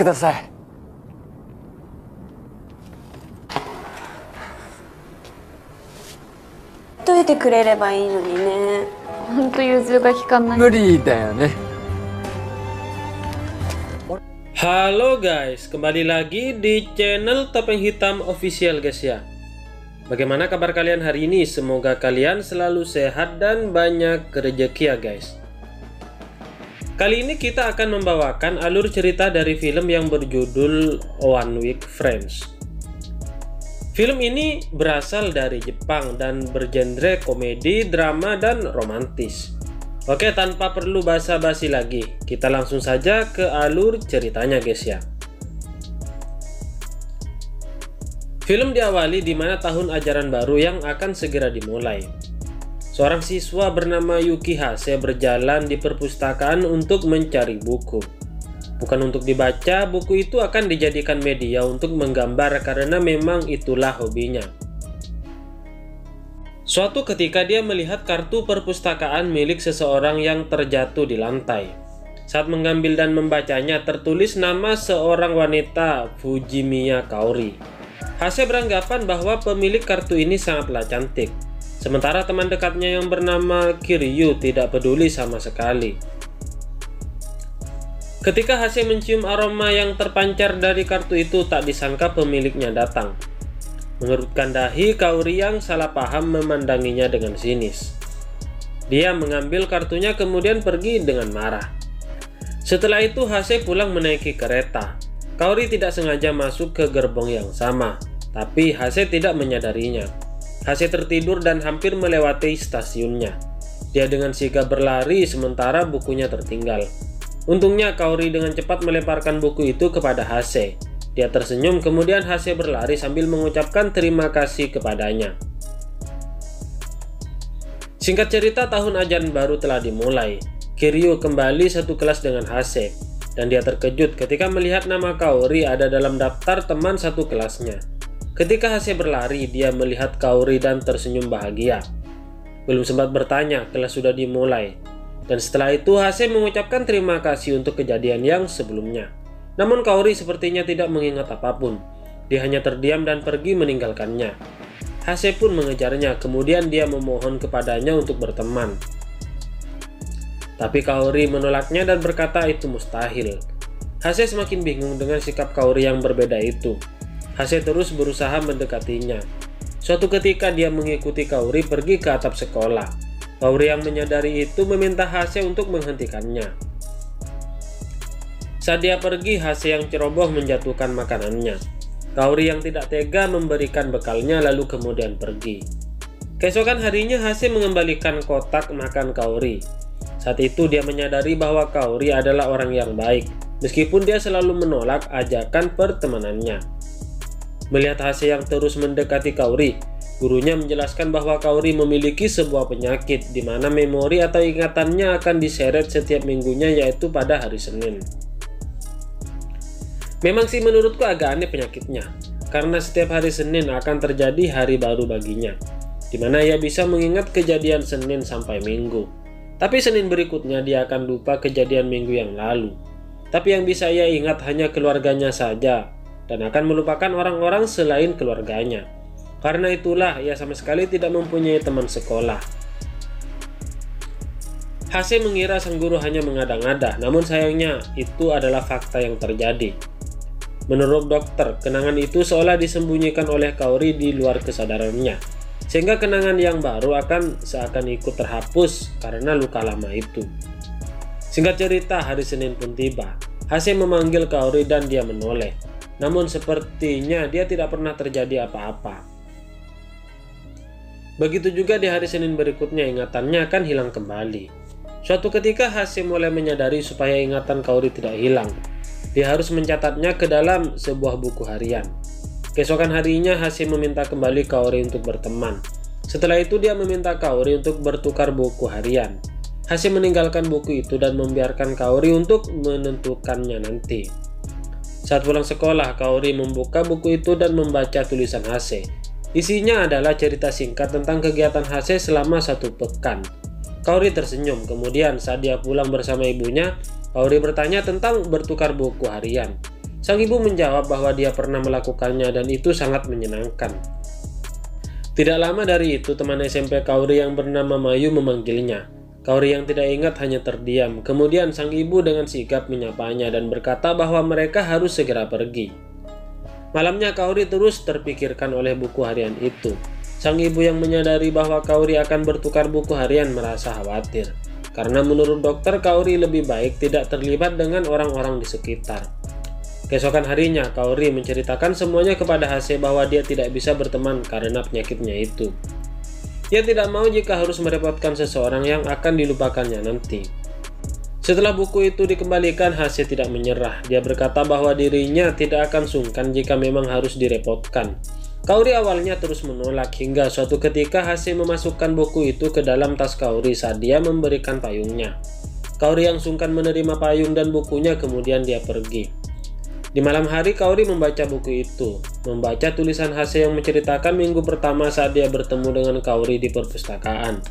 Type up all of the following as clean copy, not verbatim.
ください。といてくれればいいのにね。ほんと融通が利かない。無理だよね。 Halo guys, kembali lagi di channel Topeng Hitam Official guys ya. Bagaimana kabar kalian hari ini? Semoga kalian selalu sehat dan banyak rezeki ya guys. Kali ini kita akan membawakan alur cerita dari film yang berjudul One Week Friends. Film ini berasal dari Jepang dan bergenre komedi, drama, dan romantis. Oke, tanpa perlu basa-basi lagi, kita langsung saja ke alur ceritanya guys ya. Film diawali di mana tahun ajaran baru yang akan segera dimulai. Seorang siswa bernama Yuki Hase berjalan di perpustakaan untuk mencari buku. Bukan untuk dibaca, buku itu akan dijadikan media untuk menggambar karena memang itulah hobinya. Suatu ketika dia melihat kartu perpustakaan milik seseorang yang terjatuh di lantai. Saat mengambil dan membacanya tertulis nama seorang wanita, Fujimiya Kaori. Hase beranggapan bahwa pemilik kartu ini sangatlah cantik. Sementara teman dekatnya yang bernama Kiryu tidak peduli sama sekali. Ketika Hase mencium aroma yang terpancar dari kartu itu, tak disangka pemiliknya datang. Menurut Kandahi, Kaori yang salah paham memandanginya dengan sinis. Dia mengambil kartunya kemudian pergi dengan marah. Setelah itu Hase pulang menaiki kereta. Kaori tidak sengaja masuk ke gerbong yang sama, tapi Hase tidak menyadarinya. Hase tertidur dan hampir melewati stasiunnya. Dia dengan sigap berlari sementara bukunya tertinggal. Untungnya Kaori dengan cepat melemparkan buku itu kepada Hase. Dia tersenyum, kemudian Hase berlari sambil mengucapkan terima kasih kepadanya. Singkat cerita, tahun ajaran baru telah dimulai. Kiryu kembali satu kelas dengan Hase, dan dia terkejut ketika melihat nama Kaori ada dalam daftar teman satu kelasnya. Ketika Hase berlari, dia melihat Kaori dan tersenyum bahagia. Belum sempat bertanya, kelas sudah dimulai. Dan setelah itu Hase mengucapkan terima kasih untuk kejadian yang sebelumnya. Namun Kaori sepertinya tidak mengingat apapun. Dia hanya terdiam dan pergi meninggalkannya. Hase pun mengejarnya, kemudian dia memohon kepadanya untuk berteman. Tapi Kaori menolaknya dan berkata itu mustahil. Hase semakin bingung dengan sikap Kaori yang berbeda itu. Hase terus berusaha mendekatinya. Suatu ketika dia mengikuti Kaori pergi ke atap sekolah. Kaori yang menyadari itu meminta Hase untuk menghentikannya. Saat dia pergi, Hase yang ceroboh menjatuhkan makanannya. Kaori yang tidak tega memberikan bekalnya lalu kemudian pergi. Keesokan harinya Hase mengembalikan kotak makan Kaori. Saat itu dia menyadari bahwa Kaori adalah orang yang baik, meskipun dia selalu menolak ajakan pertemanannya. Melihat Hase yang terus mendekati Kaori, gurunya menjelaskan bahwa Kaori memiliki sebuah penyakit di mana memori atau ingatannya akan diseret setiap minggunya, yaitu pada hari Senin. Memang sih menurutku agak aneh penyakitnya, karena setiap hari Senin akan terjadi hari baru baginya, di mana ia bisa mengingat kejadian Senin sampai Minggu. Tapi Senin berikutnya dia akan lupa kejadian minggu yang lalu. Tapi yang bisa ia ingat hanya keluarganya saja, dan akan melupakan orang-orang selain keluarganya. Karena itulah ia sama sekali tidak mempunyai teman sekolah. Hase mengira sang guru hanya mengada-ngada, namun sayangnya itu adalah fakta yang terjadi. Menurut dokter, kenangan itu seolah disembunyikan oleh Kaori di luar kesadarannya, sehingga kenangan yang baru akan seakan ikut terhapus karena luka lama itu. Singkat cerita, hari Senin pun tiba. Hase memanggil Kaori dan dia menoleh, namun sepertinya dia tidak pernah terjadi apa-apa. Begitu juga di hari Senin berikutnya, ingatannya akan hilang kembali. Suatu ketika Hase mulai menyadari supaya ingatan Kaori tidak hilang, dia harus mencatatnya ke dalam sebuah buku harian. Keesokan harinya Hase meminta kembali Kaori untuk berteman. Setelah itu dia meminta Kaori untuk bertukar buku harian. Hase meninggalkan buku itu dan membiarkan Kaori untuk menentukannya nanti. Saat pulang sekolah, Kaori membuka buku itu dan membaca tulisan Hase. Isinya adalah cerita singkat tentang kegiatan Hase selama 1 pekan. Kaori tersenyum, kemudian saat dia pulang bersama ibunya, Kaori bertanya tentang bertukar buku harian. Sang ibu menjawab bahwa dia pernah melakukannya dan itu sangat menyenangkan. Tidak lama dari itu, teman SMP Kaori yang bernama Mayu memanggilnya. Kaori yang tidak ingat hanya terdiam. Kemudian sang ibu dengan sigap menyapanya dan berkata bahwa mereka harus segera pergi. Malamnya Kaori terus terpikirkan oleh buku harian itu. Sang ibu yang menyadari bahwa Kaori akan bertukar buku harian merasa khawatir. Karena menurut dokter, Kaori lebih baik tidak terlibat dengan orang-orang di sekitar. Keesokan harinya, Kaori menceritakan semuanya kepada Hase bahwa dia tidak bisa berteman karena penyakitnya itu. Dia tidak mau jika harus merepotkan seseorang yang akan dilupakannya nanti. Setelah buku itu dikembalikan, Hase tidak menyerah. Dia berkata bahwa dirinya tidak akan sungkan jika memang harus direpotkan. Kaori awalnya terus menolak hingga suatu ketika Hase memasukkan buku itu ke dalam tas Kaori saat dia memberikan payungnya. Kaori yang sungkan menerima payung dan bukunya, kemudian dia pergi. Di malam hari, Kaori membaca buku itu, membaca tulisan Hase yang menceritakan minggu pertama saat dia bertemu dengan Kaori di perpustakaan.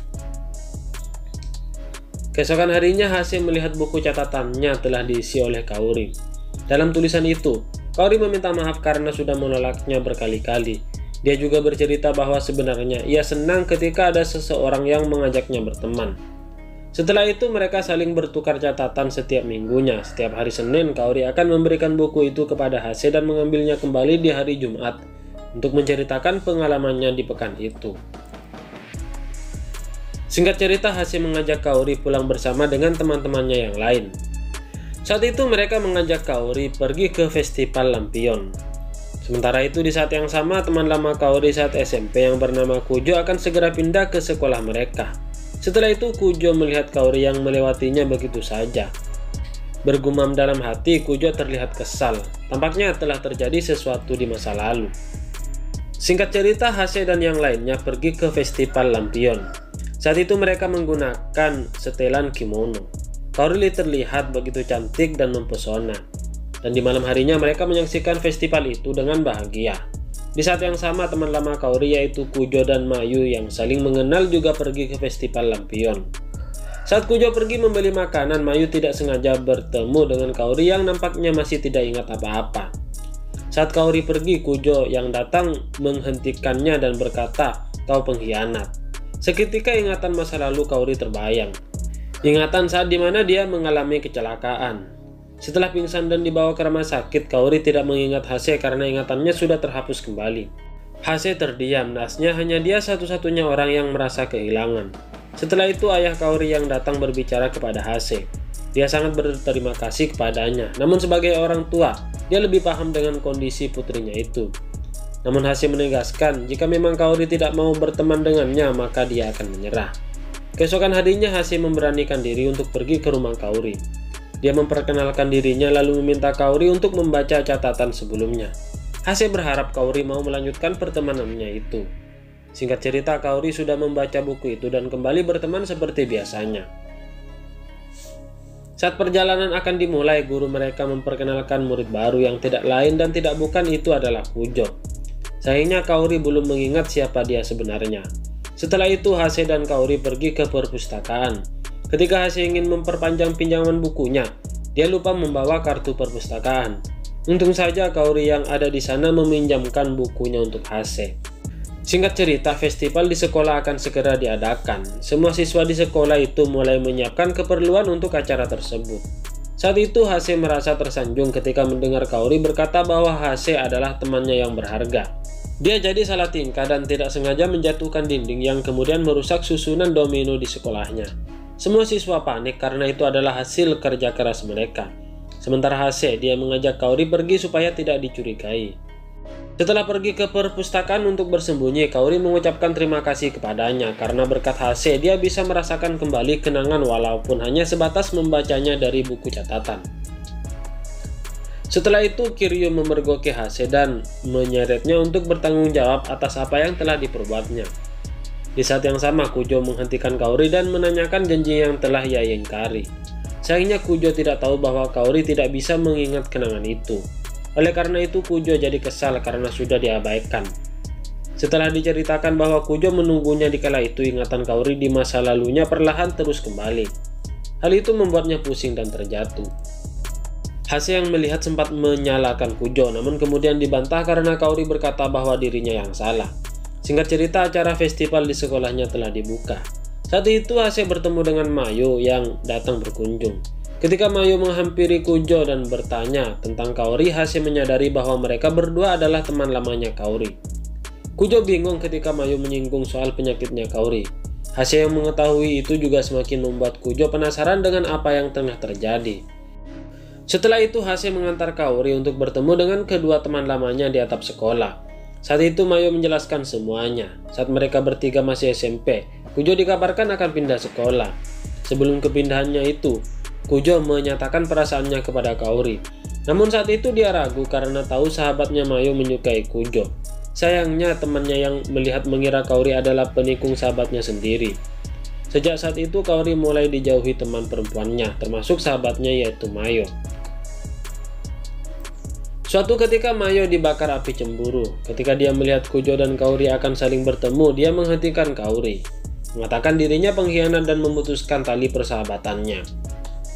Keesokan harinya, Hase melihat buku catatannya telah diisi oleh Kaori. Dalam tulisan itu, Kaori meminta maaf karena sudah menolaknya berkali-kali. Dia juga bercerita bahwa sebenarnya ia senang ketika ada seseorang yang mengajaknya berteman. Setelah itu mereka saling bertukar catatan setiap minggunya. Setiap hari Senin, Kaori akan memberikan buku itu kepada Hase dan mengambilnya kembali di hari Jumat untuk menceritakan pengalamannya di pekan itu. Singkat cerita, Hase mengajak Kaori pulang bersama dengan teman-temannya yang lain. Saat itu mereka mengajak Kaori pergi ke festival lampion. Sementara itu di saat yang sama, teman lama Kaori saat SMP yang bernama Kujo akan segera pindah ke sekolah mereka. Setelah itu Kujo melihat Kaori yang melewatinya begitu saja. Bergumam dalam hati, Kujo terlihat kesal. Tampaknya telah terjadi sesuatu di masa lalu. Singkat cerita, Hase dan yang lainnya pergi ke festival lampion. Saat itu mereka menggunakan setelan kimono. Kaori terlihat begitu cantik dan mempesona. Dan di malam harinya mereka menyaksikan festival itu dengan bahagia. Di saat yang sama, teman lama Kaori yaitu Kujo dan Mayu yang saling mengenal juga pergi ke festival lampion. Saat Kujo pergi membeli makanan, Mayu tidak sengaja bertemu dengan Kaori yang nampaknya masih tidak ingat apa-apa. Saat Kaori pergi, Kujo yang datang menghentikannya dan berkata, "Kau pengkhianat." Seketika ingatan masa lalu Kaori terbayang. Ingatan saat dimana dia mengalami kecelakaan. Setelah pingsan dan dibawa ke rumah sakit, Kaori tidak mengingat Hase karena ingatannya sudah terhapus kembali. Hase terdiam, nasnya hanya dia satu-satunya orang yang merasa kehilangan. Setelah itu ayah Kaori yang datang berbicara kepada Hase. Dia sangat berterima kasih kepadanya, namun sebagai orang tua, dia lebih paham dengan kondisi putrinya itu. Namun Hase menegaskan jika memang Kaori tidak mau berteman dengannya, maka dia akan menyerah. Keesokan harinya Hase memberanikan diri untuk pergi ke rumah Kaori. Dia memperkenalkan dirinya lalu meminta Kaori untuk membaca catatan sebelumnya. Hase berharap Kaori mau melanjutkan pertemanannya itu. Singkat cerita, Kaori sudah membaca buku itu dan kembali berteman seperti biasanya. Saat perjalanan akan dimulai, guru mereka memperkenalkan murid baru yang tidak lain dan tidak bukan itu adalah Kujo. Sayangnya Kaori belum mengingat siapa dia sebenarnya. Setelah itu Hase dan Kaori pergi ke perpustakaan. Ketika Hase ingin memperpanjang pinjaman bukunya, dia lupa membawa kartu perpustakaan. Untung saja Kaori yang ada di sana meminjamkan bukunya untuk Hase. Singkat cerita, festival di sekolah akan segera diadakan. Semua siswa di sekolah itu mulai menyiapkan keperluan untuk acara tersebut. Saat itu Hase merasa tersanjung ketika mendengar Kaori berkata bahwa Hase adalah temannya yang berharga. Dia jadi salah tingkah dan tidak sengaja menjatuhkan dinding yang kemudian merusak susunan domino di sekolahnya. Semua siswa panik karena itu adalah hasil kerja keras mereka. Sementara Hase, dia mengajak Kaori pergi supaya tidak dicurigai. Setelah pergi ke perpustakaan untuk bersembunyi, Kaori mengucapkan terima kasih kepadanya karena berkat Hase dia bisa merasakan kembali kenangan walaupun hanya sebatas membacanya dari buku catatan. Setelah itu Kiryu memergoki Hase dan menyeretnya untuk bertanggung jawab atas apa yang telah diperbuatnya. Di saat yang sama, Kujo menghentikan Kaori dan menanyakan janji yang telah ia ingkari. Sayangnya Kujo tidak tahu bahwa Kaori tidak bisa mengingat kenangan itu. Oleh karena itu Kujo jadi kesal karena sudah diabaikan. Setelah diceritakan bahwa Kujo menunggunya di kala itu, ingatan Kaori di masa lalunya perlahan terus kembali. Hal itu membuatnya pusing dan terjatuh. Hase yang melihat sempat menyalahkan Kujo, namun kemudian dibantah karena Kaori berkata bahwa dirinya yang salah. Singkat cerita, acara festival di sekolahnya telah dibuka. Saat itu Hase bertemu dengan Mayo yang datang berkunjung. Ketika Mayo menghampiri Kujo dan bertanya tentang Kaori, Hase menyadari bahwa mereka berdua adalah teman lamanya Kaori. Kujo bingung ketika Mayo menyinggung soal penyakitnya Kaori. Hase yang mengetahui itu juga semakin membuat Kujo penasaran dengan apa yang tengah terjadi. Setelah itu Hase mengantar Kaori untuk bertemu dengan kedua teman lamanya di atap sekolah. Saat itu Mayo menjelaskan semuanya. Saat mereka bertiga masih SMP, Kujo dikabarkan akan pindah sekolah. Sebelum kepindahannya itu, Kujo menyatakan perasaannya kepada Kaori. Namun saat itu dia ragu karena tahu sahabatnya Mayo menyukai Kujo. Sayangnya temannya yang melihat mengira Kaori adalah penikung sahabatnya sendiri. Sejak saat itu Kaori mulai dijauhi teman perempuannya, termasuk sahabatnya yaitu Mayo. Suatu ketika Mayo dibakar api cemburu. Ketika dia melihat Kujo dan Kaori akan saling bertemu, dia menghentikan Kaori, mengatakan dirinya pengkhianat dan memutuskan tali persahabatannya.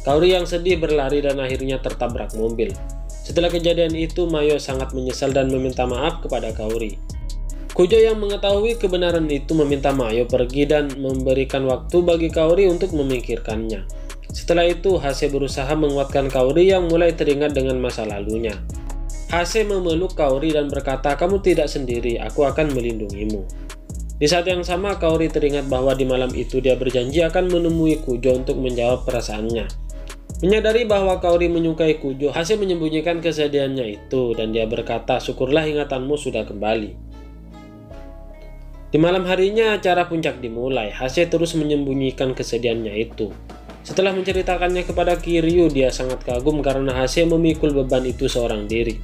Kaori yang sedih berlari dan akhirnya tertabrak mobil. Setelah kejadian itu, Mayo sangat menyesal dan meminta maaf kepada Kaori. Kujo yang mengetahui kebenaran itu meminta Mayo pergi dan memberikan waktu bagi Kaori untuk memikirkannya. Setelah itu, Hase berusaha menguatkan Kaori yang mulai teringat dengan masa lalunya. Hase memeluk Kaori dan berkata, "Kamu tidak sendiri, aku akan melindungimu." Di saat yang sama, Kaori teringat bahwa di malam itu dia berjanji akan menemui Kujo untuk menjawab perasaannya. Menyadari bahwa Kaori menyukai Kujo, Hase menyembunyikan kesedihannya itu dan dia berkata, "Syukurlah ingatanmu sudah kembali." Di malam harinya acara puncak dimulai. Hase terus menyembunyikan kesedihannya itu. Setelah menceritakannya kepada Kiryu, dia sangat kagum karena Hase memikul beban itu seorang diri.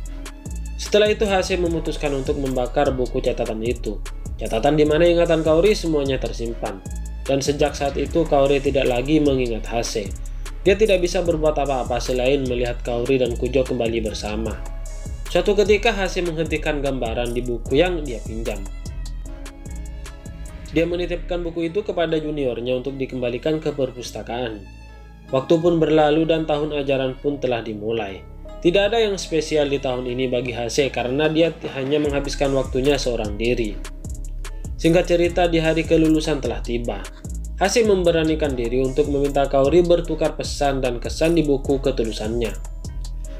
Setelah itu Hase memutuskan untuk membakar buku catatan itu. Catatan di mana ingatan Kaori semuanya tersimpan. Dan sejak saat itu Kaori tidak lagi mengingat Hase. Dia tidak bisa berbuat apa-apa selain melihat Kaori dan Kujo kembali bersama. Suatu ketika Hase menghentikan gambaran di buku yang dia pinjam. Dia menitipkan buku itu kepada juniornya untuk dikembalikan ke perpustakaan. Waktu pun berlalu dan tahun ajaran pun telah dimulai. Tidak ada yang spesial di tahun ini bagi Hase karena dia hanya menghabiskan waktunya seorang diri. Singkat cerita, di hari kelulusan telah tiba. Hase memberanikan diri untuk meminta Kaori bertukar pesan dan kesan di buku ketulusannya.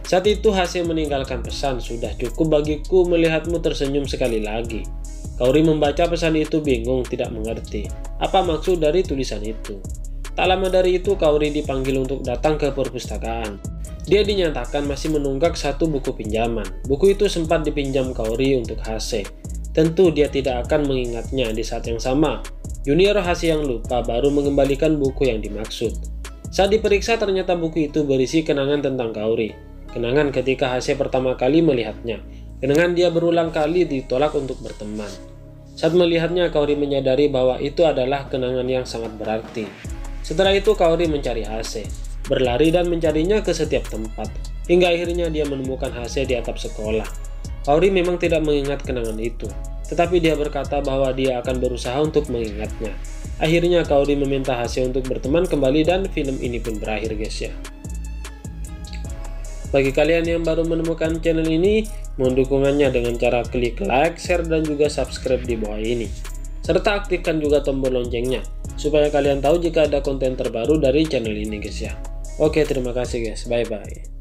Saat itu Hase meninggalkan pesan, "Sudah cukup bagiku melihatmu tersenyum sekali lagi." Kaori membaca pesan itu bingung, tidak mengerti apa maksud dari tulisan itu. Tak lama dari itu Kaori dipanggil untuk datang ke perpustakaan. Dia dinyatakan masih menunggak satu buku pinjaman. Buku itu sempat dipinjam Kaori untuk Hase. Tentu dia tidak akan mengingatnya. Di saat yang sama, junior Hase yang lupa baru mengembalikan buku yang dimaksud. Saat diperiksa ternyata buku itu berisi kenangan tentang Kaori. Kenangan ketika Hase pertama kali melihatnya. Kenangan dia berulang kali ditolak untuk berteman. Saat melihatnya, Kaori menyadari bahwa itu adalah kenangan yang sangat berarti. Setelah itu Kaori mencari Hase, berlari dan mencarinya ke setiap tempat, hingga akhirnya dia menemukan Hase di atap sekolah. Kaori memang tidak mengingat kenangan itu, tetapi dia berkata bahwa dia akan berusaha untuk mengingatnya. Akhirnya Kaori meminta Hase untuk berteman kembali dan film ini pun berakhir guys ya. Bagi kalian yang baru menemukan channel ini, mohon dukungannya dengan cara klik like, share, dan juga subscribe di bawah ini. Serta aktifkan juga tombol loncengnya, supaya kalian tahu jika ada konten terbaru dari channel ini guys ya. Oke, terima kasih guys, bye bye.